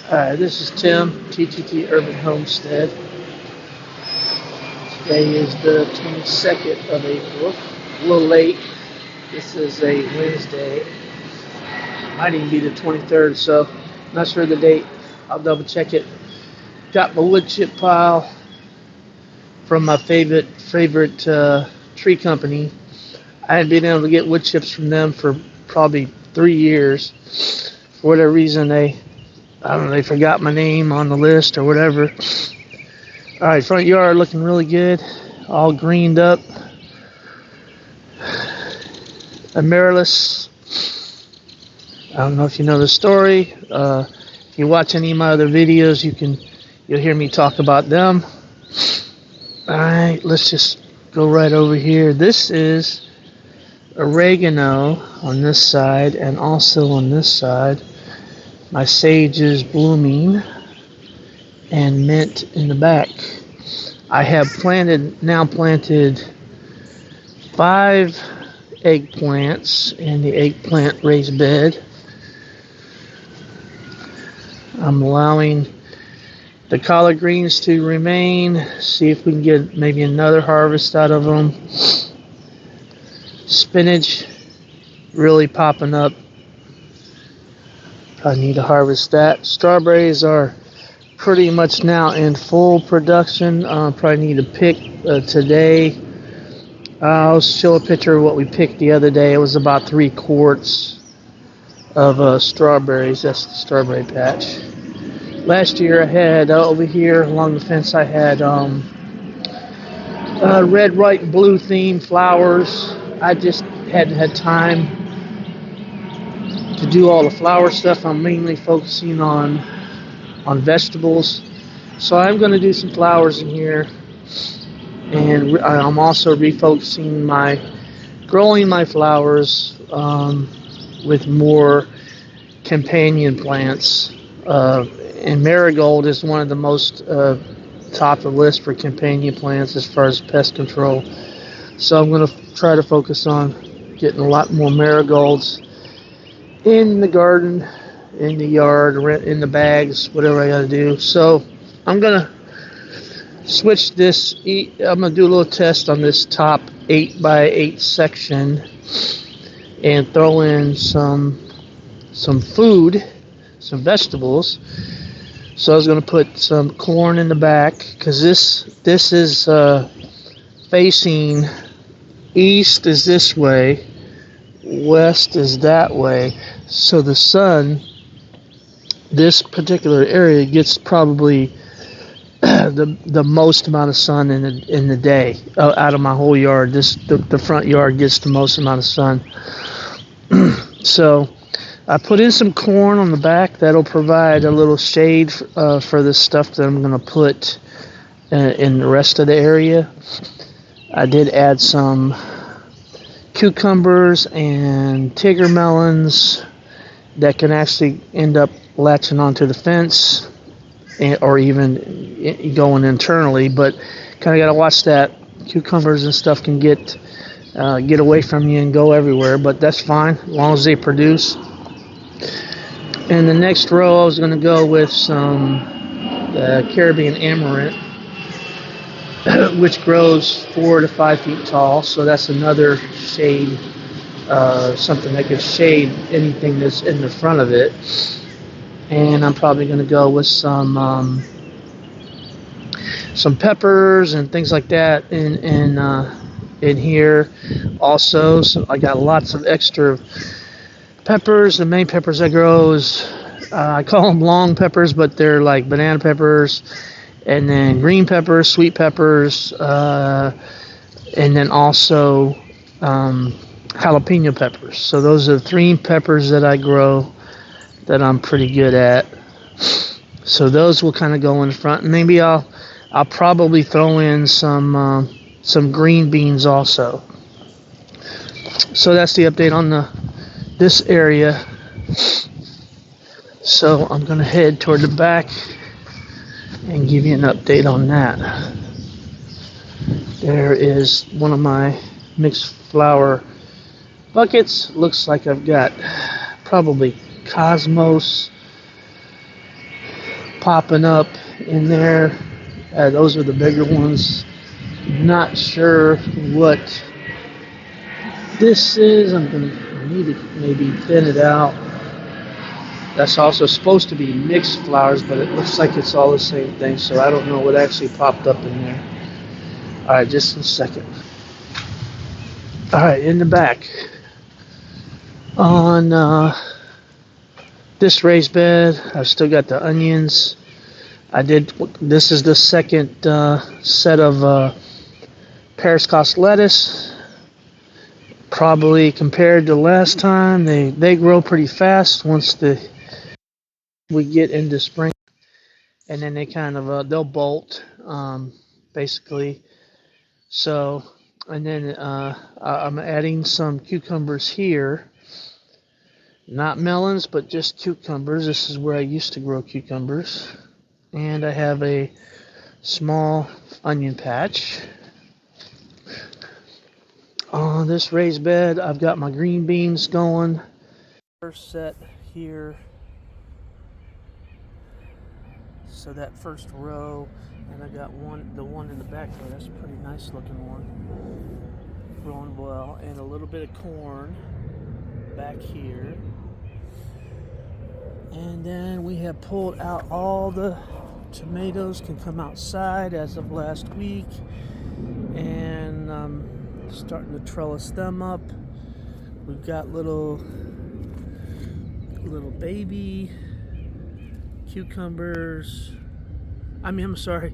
Hi, this is Tim, TTT Urban Homestead. Today is the 22nd of April. A little late. This is a Wednesday. Might even be the 23rd, so not sure the date. I'll double check it. Got my wood chip pile from my favorite tree company. I hadn't been able to get wood chips from them for probably 3 years. For whatever reason, I don't know, they forgot my name on the list or whatever. All right, front yard looking really good, all greened up. Amaryllis. I don't know if you know the story. If you watch any of my other videos, you'll hear me talk about them. All right, let's just go right over here. This is oregano on this side and also on this side. My sage is blooming and mint in the back. I have now planted 5 eggplants in the eggplant raised bed. I'm allowing the collard greens to remain, see if we can get maybe another harvest out of them. Spinach really popping up. I need to harvest that. Strawberries are pretty much now in full production. Probably need to pick today. I'll show a picture of what we picked the other day. It was about 3 quarts of strawberries. That's the strawberry patch. Last year I had over here along the fence I had red, white, and blue themed flowers. I just hadn't had time to do all the flower stuff. I'm mainly focusing on vegetables. So I'm going to do some flowers in here. And I'm also refocusing growing my flowers with more companion plants. And marigold is one of the most top of the list for companion plants as far as pest control. So I'm going to try to focus on getting a lot more marigolds in the garden, in the yard, in the bags, whatever I got to do. So I'm going to switch this. I'm going to do a little test on this top 8x8 section and throw in some food, some vegetables. So I was going to put some corn in the back because this is facing east is this way, west is that way. So the sun, this particular area gets probably the most amount of sun in the day out of my whole yard. The front yard gets the most amount of sun. So I put in some corn on the back. That'll provide a little shade for the stuff that I'm going to put in the rest of the area. I did add some cucumbers and tiger melons that can actually end up latching onto the fence or even going internally, but kind of got to watch that. Cucumbers and stuff can get away from you and go everywhere, but that's fine as long as they produce. And the next row I was going to go with some Caribbean amaranth, which grows 4 to 5 feet tall, so that's another shade, something that could shade anything that's in the front of it. And I'm probably going to go with some peppers and things like that in here. Also, so I got lots of extra peppers. The main peppers I grow is I call them long peppers, but they're like banana peppers, and then green peppers, sweet peppers, and then also jalapeno peppers. So those are the 3 peppers that I grow that I'm pretty good at. So those will kind of go in the front. And maybe I'll probably throw in some green beans also. So that's the update on this area. So I'm going to head toward the back and give you an update on that. There is one of my mixed flower buckets. Looks like I've got probably Cosmos popping up in there. Those are the bigger ones. Not sure what this is. I need to maybe thin it out. That's also supposed to be mixed flowers, but it looks like it's all the same thing, so I don't know what actually popped up in there. Alright, just a second. Alright, in the back. On this raised bed, I've still got the onions. This is the second set of Paris lettuce. Probably compared to last time, they grow pretty fast once we get into spring, and then they kind of they'll bolt basically. So, and then I'm adding some cucumbers here, not melons, but just cucumbers. This is where I used to grow cucumbers, and I have a small onion patch. On this raised bed, I've got my green beans going. First set here. So that first row, and I got the one in the back there. That's a pretty nice looking one. Growing well, and a little bit of corn back here. And then we have pulled out all the tomatoes, can come outside as of last week, and starting to trellis them up. We've got little baby cucumbers. I'm sorry,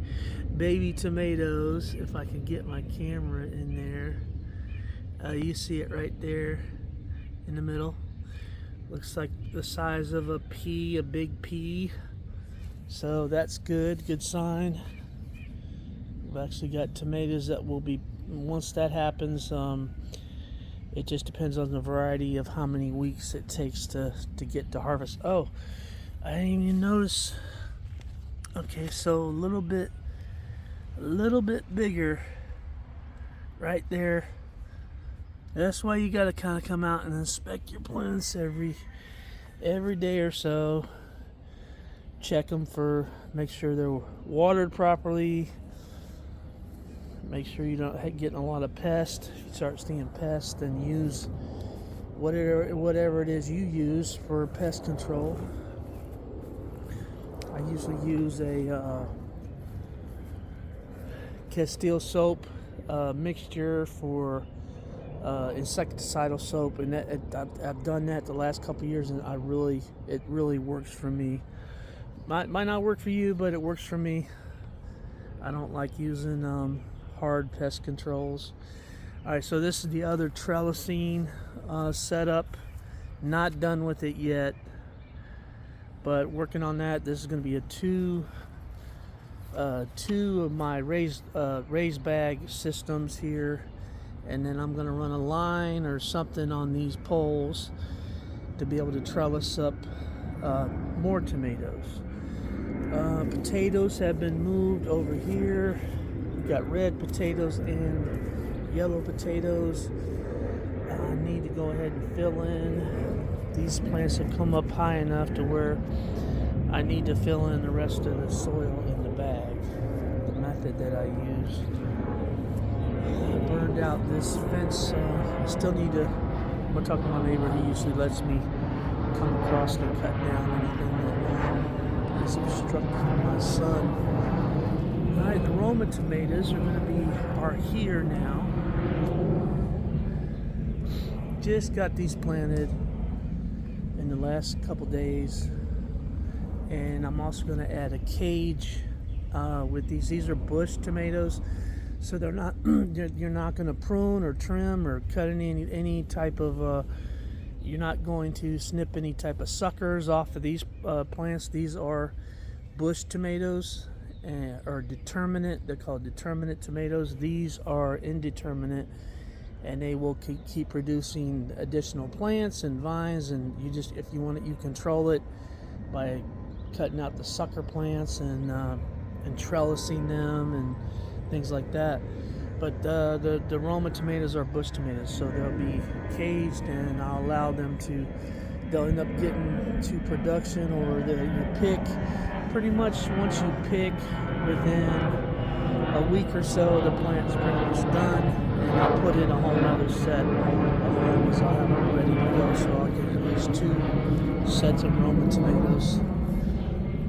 baby tomatoes. If I can get my camera in there, you see it right there in the middle. Looks like the size of a pea, a big pea. So that's good sign. We've actually got tomatoes that will be, once that happens, it just depends on the variety of how many weeks it takes to get to harvest. Oh, I didn't even notice. Okay, so a little bit bigger right there. That's why you got to kind of come out and inspect your plants every day or so. Check them make sure they're watered properly. Make sure you don't get a lot of pests. If you start seeing pests, then use whatever it is you use for pest control. I usually use a Castile soap mixture for insecticidal soap, and I've done that the last couple years, and it really works for me. Might not work for you, but it works for me. I don't like using hard pest controls. Alright, so this is the other trellising setup. Not done with it yet, but working on that. This is going to be two of my raised bag systems here, and then I'm going to run a line or something on these poles to be able to trellis up more tomatoes. Potatoes have been moved over here. We've got red potatoes and yellow potatoes. I need to go ahead and fill in. These plants have come up high enough to where I need to fill in the rest of the soil in the bag. The method that I use. I burned out this fence. I still need to. I'm gonna talk to my neighbor. He usually lets me come across and cut down anything that is obstructing my sun. Alright, the Roma tomatoes are here now. Just got these planted in the last couple days, and I'm also going to add a cage with these. These are bush tomatoes, so they're not. You're not going to prune or trim or cut any type of. You're not going to snip any type of suckers off of these plants. These are bush tomatoes, or determinate. They're called determinate tomatoes. These are indeterminate, and they will keep producing additional plants and vines. And if you want it, you control it by cutting out the sucker plants and trellising them and things like that. But the Roma tomatoes are bush tomatoes, so they'll be caged, and I'll allow them they'll end up getting to production, or you pick pretty much once you pick, within a week or so, the plant's pretty much done, and I'll put in a whole other set of Romas. I'll have them ready to go, so I'll get at least 2 sets of Roma tomatoes.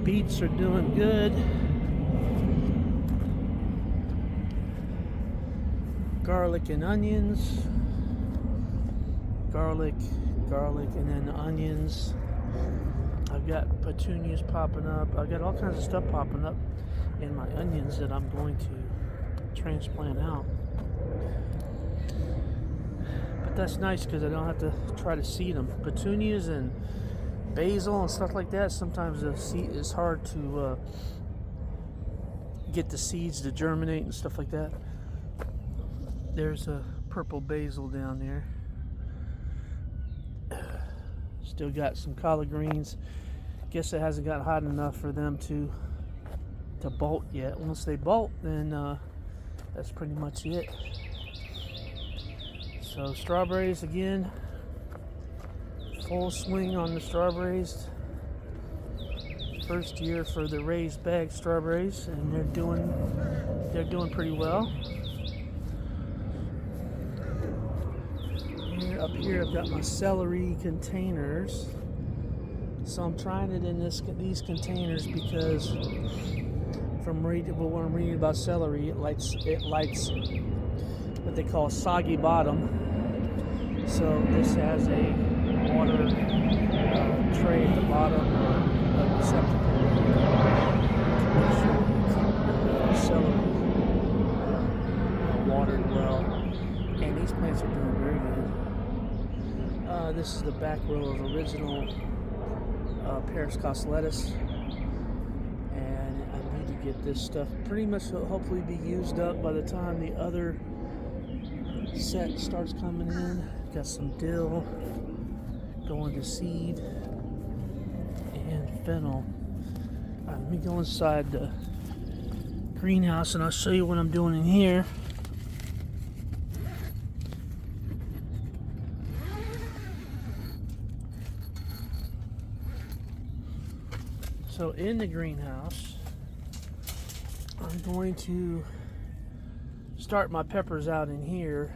Beets are doing good. Garlic and onions. Garlic, and then onions. I've got petunias popping up. I've got all kinds of stuff popping up in my onions that I'm going to transplant out. But that's nice because I don't have to try to seed them. Petunias and basil and stuff like that, sometimes the seed is hard to get the seeds to germinate and stuff like that. There's a purple basil down there. Still got some collard greens. Guess it hasn't got hot enough for them to bolt yet. Once they bolt, then that's pretty much it. So strawberries again, full swing on the strawberries. First year for the raised bag strawberries, and they're doing pretty well. Up here I've got my celery containers. So I'm trying it in these containers because from what I'm reading about celery, it likes what they call a soggy bottom. So this has a water tray at the bottom, a receptacle to make sure you keep the celery watered well. And these plants are doing very good. This is the back row of original Paris Cost lettuce, and I need to get this stuff pretty much hopefully be used up by the time the other set starts coming in. Got some dill going to seed and fennel. Let me go inside the greenhouse and I'll show you what I'm doing in here. So in the greenhouse, I'm going to start my peppers out in here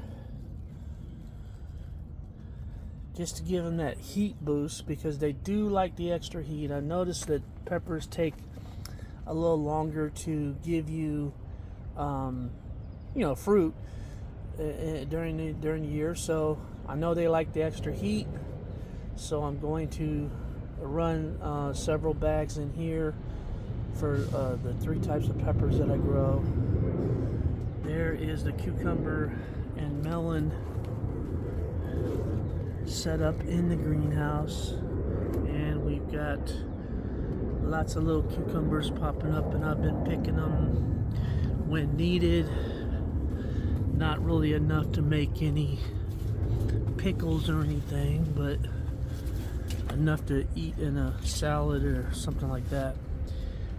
just to give them that heat boost because they do like the extra heat. I noticed that peppers take a little longer to give you, fruit during the year. So I know they like the extra heat. So I'm going to run several bags in here for the 3 types of peppers that I grow. There is the cucumber and melon set up in the greenhouse, and we've got lots of little cucumbers popping up, and I've been picking them when needed. Not really enough to make any pickles or anything, but enough to eat in a salad or something like that.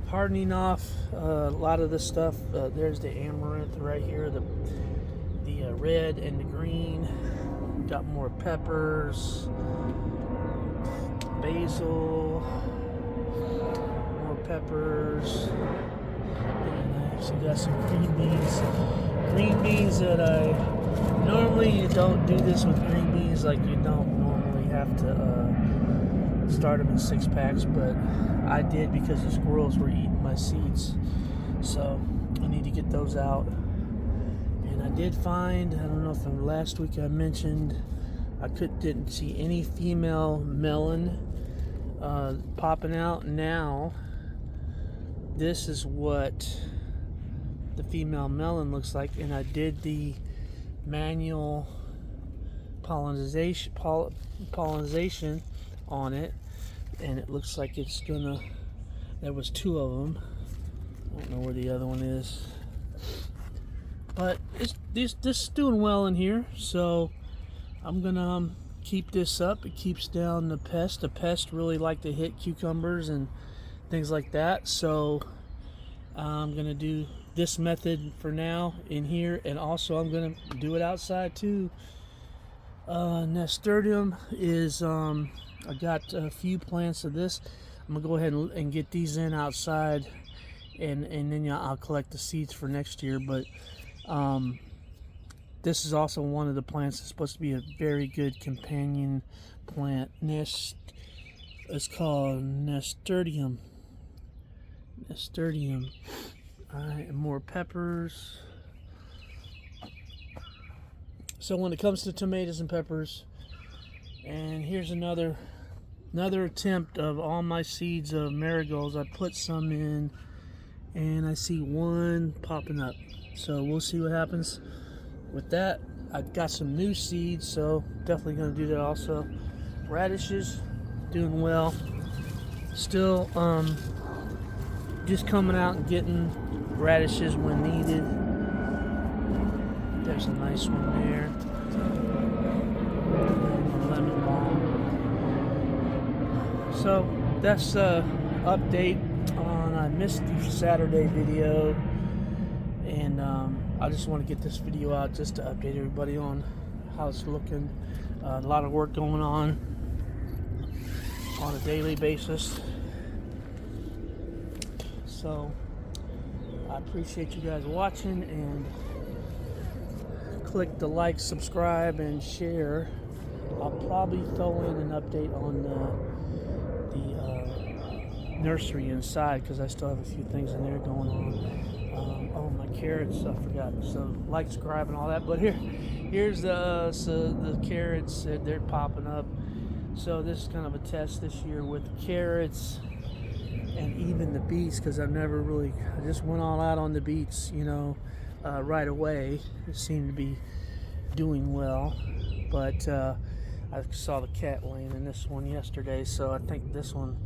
Hardening off a lot of this stuff. There's the amaranth right here, the red and the green. Got more peppers, basil, more peppers, and I actually got some green beans. Green beans that normally you don't do this with green beans, like you don't normally have to start them in 6 packs, but I did because the squirrels were eating my seeds, so I need to get those out. And I did find, I don't know if from last week I mentioned, didn't see any female melon popping out. Now this is what the female melon looks like, and I did the manual pollination on it, and it looks like it's gonna, there was 2 of them. I don't know where the other one is, but this is doing well in here, so I'm gonna keep this up. It keeps down the pest. The pests really like to hit cucumbers and things like that, so I'm gonna do this method for now in here, and also I'm gonna do it outside too. Nasturtium is I got a few plants of this. I'm gonna go ahead and get these in outside, and then I'll collect the seeds for next year. But this is also one of the plants that's supposed to be a very good companion plant. It's called Nasturtium. Nasturtium. All right, and more peppers. So when it comes to tomatoes and peppers, and here's another attempt of all my seeds of marigolds. I put some in, and I see one popping up. So we'll see what happens with that. I've got some new seeds, so definitely going to do that also. Radishes, doing well. Still just coming out and getting radishes when needed. There's a nice one there. Lemon balm. So that's the update on, I missed the Saturday video, and I just want to get this video out just to update everybody on how it's looking. A lot of work going on a daily basis. So I appreciate you guys watching, and click the like, subscribe, and share. I'll probably throw in an update on the nursery inside, because I still have a few things in there going on. Oh, my carrots, I forgot. So like, subscribe, and all that. But here's the carrots. They're popping up. So this is kind of a test this year with the carrots and even the beets, because I just went all out on the beets, right away. It seemed to be doing well, but I saw the cat laying in this one yesterday, so I think this one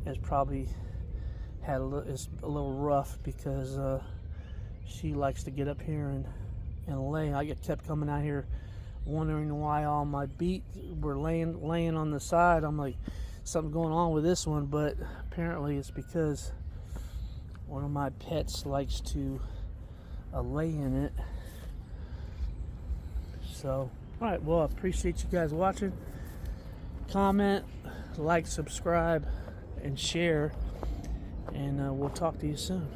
is probably is a little rough, because she likes to get up here and lay. I kept coming out here wondering why all my beets were laying on the side. I'm like, something going on with this one, but apparently it's because one of my pets likes to lay in it. So, all right, well, I appreciate you guys watching. Comment, like, subscribe, and share, and we'll talk to you soon.